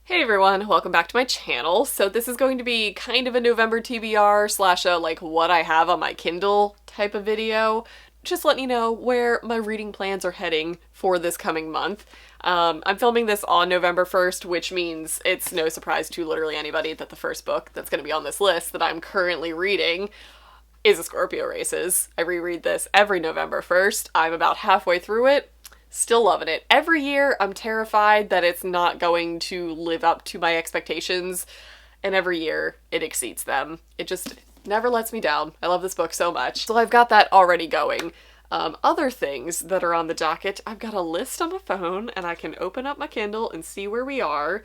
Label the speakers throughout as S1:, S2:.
S1: Hey everyone, welcome back to my channel. So this is going to be kind of a November TBR slash a like what I have on my Kindle type of video. Just letting you know where my reading plans are heading for this coming month. I'm filming this on November 1st, which means it's no surprise to literally anybody that the first book that's going to be on this list that I'm currently reading is A Scorpio Races. I reread this every November 1st. I'm about halfway through it. Still loving it. Every year I'm terrified that it's not going to live up to my expectations, and every year it exceeds them. It just never lets me down. I love this book so much. So I've got that already going. Other things that are on the docket, I've got a list on my phone and I can open up my Kindle and see where we are.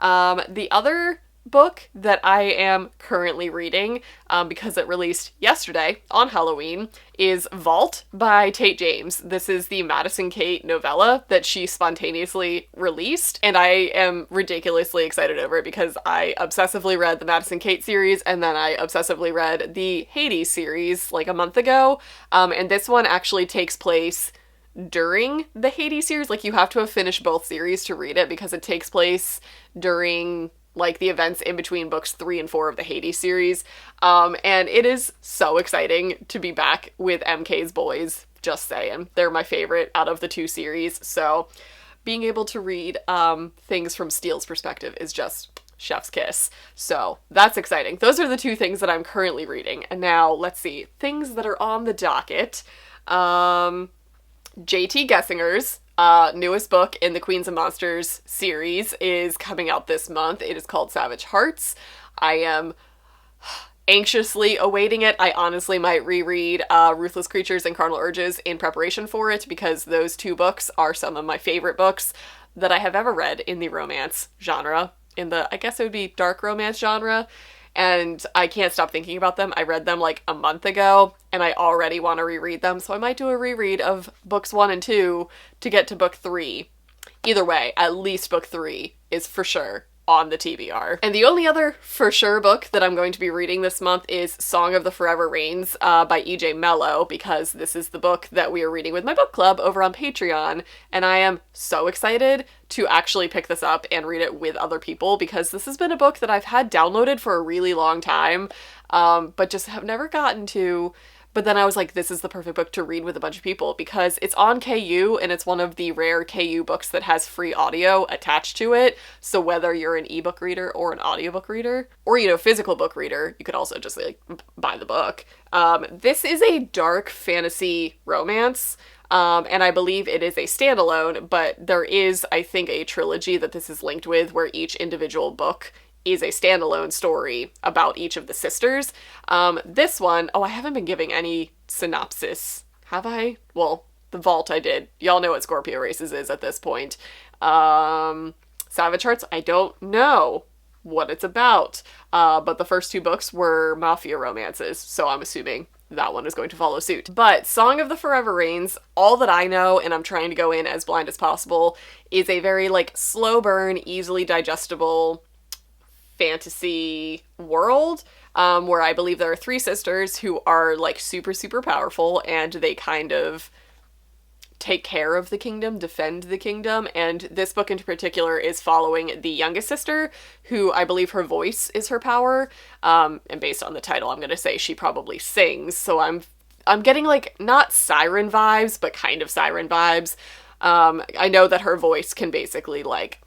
S1: The other book that I am currently reading, because it released yesterday on Halloween, is Vault by Tate James. This is the Madison Kate novella that she spontaneously released, and I am ridiculously excited over it because I obsessively read the Madison Kate series and then I obsessively read the Hades series like a month ago, and this one actually takes place during the Hades series. Like, you have to have finished both series to read it because it takes place during like the events in between books 3 and 4 of the Hades series. And it is so exciting to be back with MK's boys, just saying. They're my favorite out of the two series, so being able to read things from Steele's perspective is just chef's kiss. So that's exciting. Those are the two things that I'm currently reading. And now let's see, things that are on the docket. J.T. Gessinger's newest book in the Queens of Monsters series is coming out this month. It is called Savage Hearts. I am anxiously awaiting it. I honestly might reread Ruthless Creatures and Carnal Urges in preparation for it because those two books are some of my favorite books that I have ever read in the romance genre, in the, I guess it would be dark romance genre. And I can't stop thinking about them. I read them like a month ago, and I already want to reread them, so I might do a reread of books 1 and 2 to get to book 3. Either way, at least book 3 is for sure on the TBR. And the only other for sure book that I'm going to be reading this month is Song of the Forever Rains by E.J. Mello, because this is the book that we are reading with my book club over on Patreon, and I am so excited to actually pick this up and read it with other people because this has been a book that I've had downloaded for a really long time, but just have never gotten to. But then I was like, this is the perfect book to read with a bunch of people because it's on KU and it's one of the rare KU books that has free audio attached to it. So whether you're an ebook reader or an audiobook reader or, you know, physical book reader, you could also just like buy the book. This is a dark fantasy romance. And I believe it is a standalone, but there is, I think, a trilogy that this is linked with where each individual book is a standalone story about each of the sisters. This one, I haven't been giving any synopsis, have I? Well, The Vault I did. Y'all know what Scorpio Races is at this point. Savage Hearts, I don't know what it's about, but the first two books were mafia romances, so I'm assuming that one is going to follow suit. But Song of the Forever Rains, all that I know, and I'm trying to go in as blind as possible, is a very like slow burn, easily digestible fantasy world, where I believe there are 3 sisters who are like super, super powerful, and they kind of take care of the kingdom, defend the kingdom, and this book in particular is following the youngest sister, who I believe her voice is her power, and based on the title, I'm gonna say she probably sings, so I'm getting like, not siren vibes, but kind of siren vibes. I know that her voice can basically like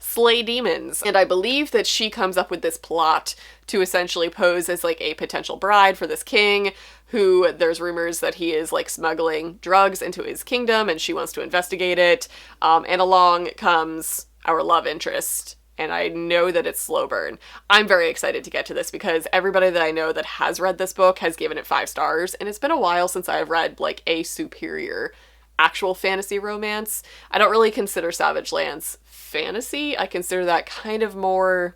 S1: slay demons, and I believe that she comes up with this plot to essentially pose as like a potential bride for this king who there's rumors that he is like smuggling drugs into his kingdom, and she wants to investigate it, and along comes our love interest, and I know that it's slow burn. I'm very excited to get to this because everybody that I know that has read this book has given it 5 stars, and it's been a while since I've read like a superior actual fantasy romance. I don't really consider Savage Lands fantasy. I consider that kind of more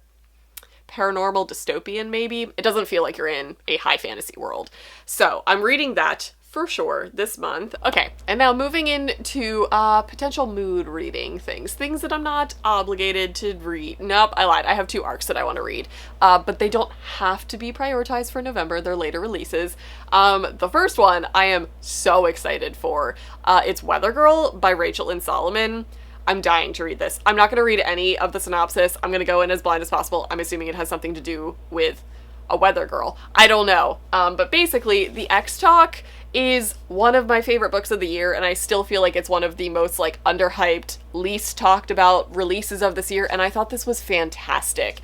S1: paranormal dystopian, maybe. It doesn't feel like you're in a high fantasy world. So I'm reading that for sure this month. Okay, and now moving into potential mood reading things that I'm not obligated to read. Nope, I lied. I have 2 arcs that I want to read, but they don't have to be prioritized for November. They're later releases. The first one I am so excited for. It's Weather Girl by Rachel and Solomon. I'm dying to read this. I'm not going to read any of the synopsis. I'm going to go in as blind as possible. I'm assuming it has something to do with a weather girl. I don't know. But basically, The X-Talk is one of my favorite books of the year, and I still feel like it's one of the most, like, underhyped, least talked about releases of this year, and I thought this was fantastic.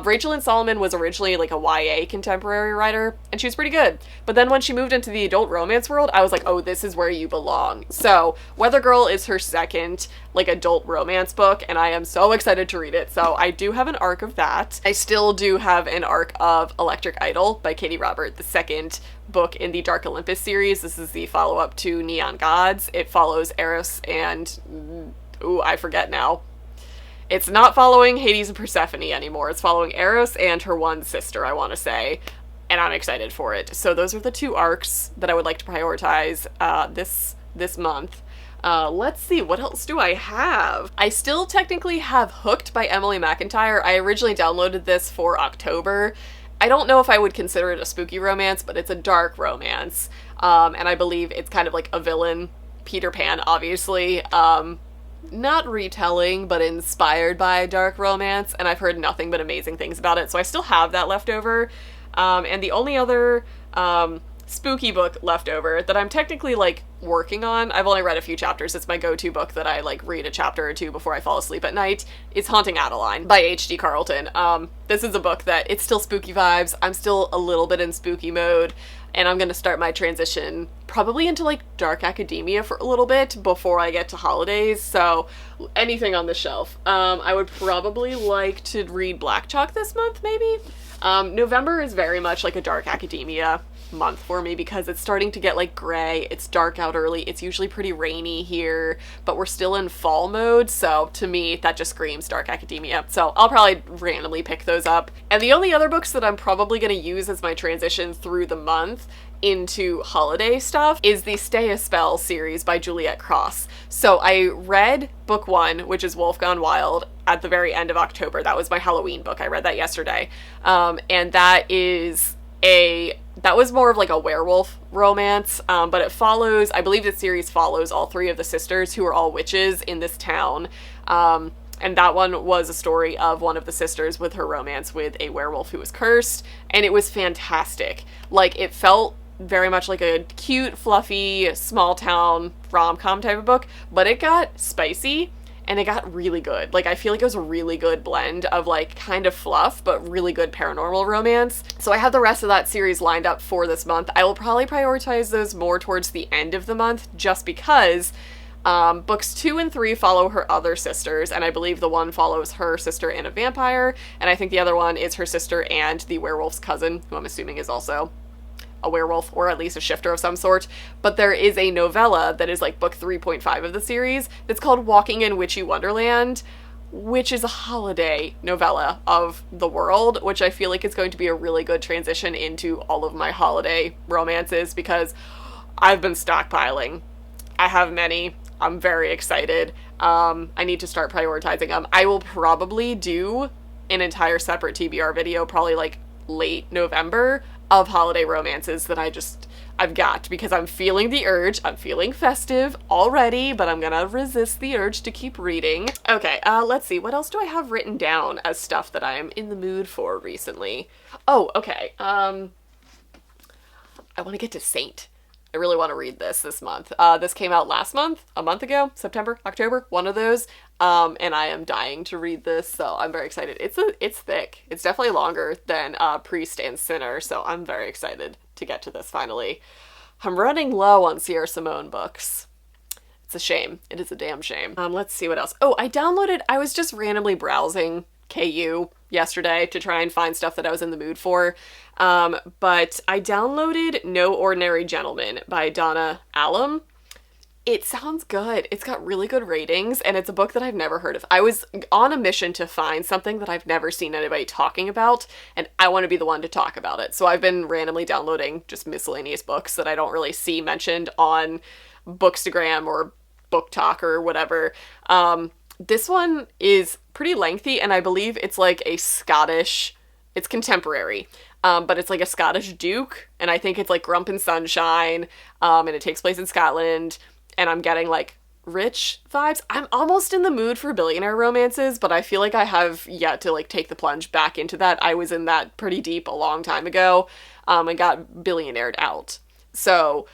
S1: Rachel Lynn Solomon was originally, like, a YA contemporary writer, and she was pretty good. But then when she moved into the adult romance world, I was like, oh, this is where you belong. So, Weather Girl is her second, like, adult romance book, and I am so excited to read it. So, I do have an arc of that. I still do have an arc of Electric Idol by Katie Robert, the second book in the Dark Olympus series. This is the follow-up to Neon Gods. It follows Eros and... ooh, I forget now. It's not following Hades and Persephone anymore. It's following Eros and her one sister, I want to say. And I'm excited for it. So those are the two arcs that I would like to prioritize this month. Let's see, what else do I have? I still technically have Hooked by Emily Mcintyre. I originally downloaded this for October. I don't know if I would consider it a spooky romance, but it's a dark romance. And I believe it's kind of like a villain, Peter Pan, obviously. Not retelling, but inspired by a dark romance, and I've heard nothing but amazing things about it, so I still have that left over. And the only other spooky book left over that I'm technically, like, working on, I've only read a few chapters, it's my go-to book that I, like, read a chapter or two before I fall asleep at night, is Haunting Adeline by H.D. Carlton. This is a book that, it's still spooky vibes, I'm still a little bit in spooky mode, and I'm gonna start my transition probably into, like, dark academia for a little bit before I get to holidays, so anything on the shelf. I would probably like to read Black Chalk this month, maybe? November is very much like a dark academia month for me because it's starting to get, like, gray, it's dark out early, it's usually pretty rainy here, but we're still in fall mode, so to me that just screams dark academia, so I'll probably randomly pick those up. And the only other books that I'm probably going to use as my transition through the month into holiday stuff is the Stay a Spell series by Juliet Cross. So I read book 1, which is Wolf Gone Wild, at the very end of October. That was my Halloween book. I read that yesterday. And that was more of like a werewolf romance, but it follows, I believe the series follows all three of the sisters who are all witches in this town. And that one was a story of one of the sisters with her romance with a werewolf who was cursed, and it was fantastic. Like, it felt very much like a cute, fluffy, small town rom-com type of book, but it got spicy and it got really good. Like, I feel like it was a really good blend of, like, kind of fluff, but really good paranormal romance. So I have the rest of that series lined up for this month. I will probably prioritize those more towards the end of the month, just because books 2 and 3 follow her other sisters, and I believe the one follows her sister and a vampire, and I think the other one is her sister and the werewolf's cousin, who I'm assuming is also a werewolf, or at least a shifter of some sort. But there is a novella that is like book 3.5 of the series that's called Walking in Witchy Wonderland, which is a holiday novella of the world, which I feel like is going to be a really good transition into all of my holiday romances, because I've been stockpiling. I have many. I'm very excited. I need to start prioritizing them. I will probably do an entire separate TBR video, probably like late November, of holiday romances that I've got, because I'm feeling the urge. I'm feeling festive already, but I'm gonna resist the urge to keep reading. Okay, let's see. What else do I have written down as stuff that I'm in the mood for recently? Oh, okay. I want to get to Saint. I really want to read this month. This came out last month, a month ago, September, October, one of those. And I am dying to read this, so I'm very excited. It's thick. It's definitely longer than Priest and Sinner, so I'm very excited to get to this finally. I'm running low on Sierra Simone books. It's a shame. It is a damn shame. Let's see what else. Oh, I was just randomly browsing KU yesterday to try and find stuff that I was in the mood for. But I downloaded No Ordinary Gentleman by Donna Allum. It sounds good. It's got really good ratings, and it's a book that I've never heard of. I was on a mission to find something that I've never seen anybody talking about, and I want to be the one to talk about it. So I've been randomly downloading just miscellaneous books that I don't really see mentioned on Bookstagram or Book Talk or whatever. This one is pretty lengthy, and I believe it's like it's contemporary, but it's like a Scottish duke, and I think it's like Grump and Sunshine, and it takes place in Scotland, and I'm getting like rich vibes. I'm almost in the mood for billionaire romances, but I feel like I have yet to like take the plunge back into that. I was in that pretty deep a long time ago, and got billionaired out. So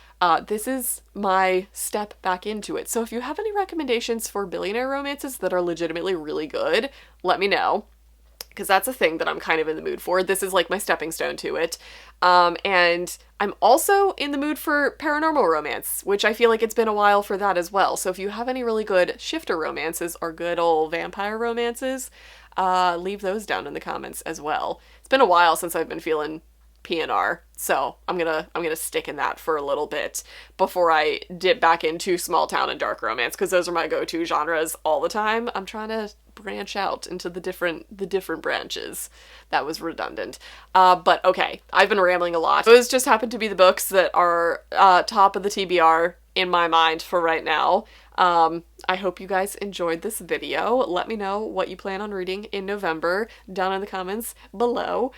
S1: this is my step back into it. So if you have any recommendations for billionaire romances that are legitimately really good, let me know, because that's a thing that I'm kind of in the mood for. This is like my stepping stone to it. And I'm also in the mood for paranormal romance, which I feel like it's been a while for that as well. So if you have any really good shifter romances or good old vampire romances, leave those down in the comments as well. It's been a while since I've been feeling PNR, so I'm gonna stick in that for a little bit before I dip back into small town and dark romance, because those are my go-to genres all the time. I'm trying to branch out into the different branches. That was redundant. But okay, I've been rambling a lot. Those just happen to be the books that are top of the TBR in my mind for right now. I hope you guys enjoyed this video. Let me know what you plan on reading in November down in the comments below.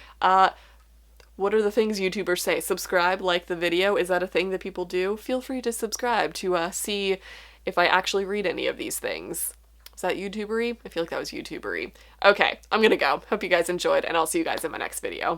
S1: What are the things YouTubers say? Subscribe, like the video. Is that a thing that people do? Feel free to subscribe to see if I actually read any of these things. Was that YouTubery? I feel like that was YouTubery. Okay, I'm gonna go. Hope you guys enjoyed, and I'll see you guys in my next video.